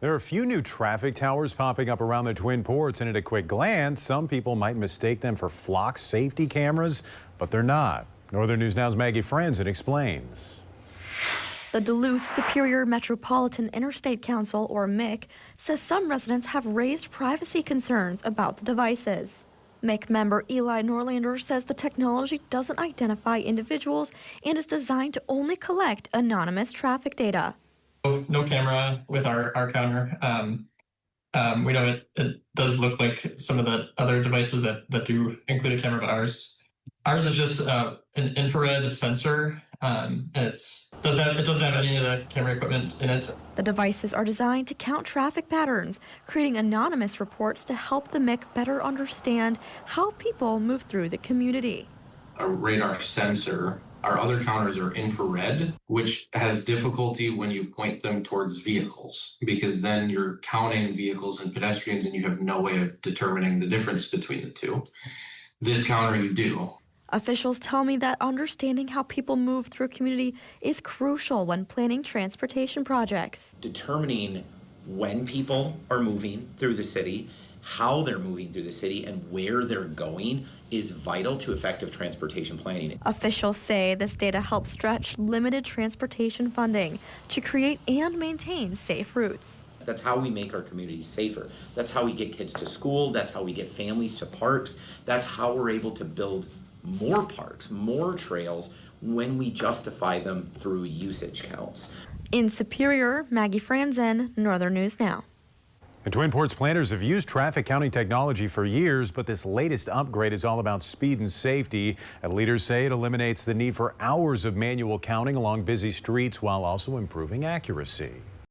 There are a few new traffic towers popping up around the Twin Ports, and at a quick glance, some people might mistake them for flock safety cameras, but they're not. Northern News Now's Maggie Franzen explains. The Duluth Superior Metropolitan Interstate Council, or MIC, says some residents have raised privacy concerns about the devices. MIC member Eli Norlander says the technology doesn't identify individuals and is designed to only collect anonymous traffic data. No camera with our counter. We know it does look like some of the other devices that do include a camera, but ours is just an infrared sensor, and it doesn't have any of the camera equipment in it. The devices are designed to count traffic patterns, creating anonymous reports to help the MIC better understand how people move through the community. A radar sensor. Our other counters are infrared, which has difficulty when you point them towards vehicles, because then you're counting vehicles and pedestrians and you have no way of determining the difference between the two. This counter you do. Officials tell me that understanding how people move through a community is crucial when planning transportation projects. Determining when people are moving through the city, how they're moving through the city, and where they're going is vital to effective transportation planning. Officials say this data helps stretch limited transportation funding to create and maintain safe routes. That's how we make our communities safer. That's how we get kids to school. That's how we get families to parks. That's how we're able to build more parks, more trails when we justify them through usage counts. In Superior, Maggie Franzen, Northern News Now. The Twin Ports planners have used traffic counting technology for years, but this latest upgrade is all about speed and safety. And leaders say it eliminates the need for hours of manual counting along busy streets while also improving accuracy.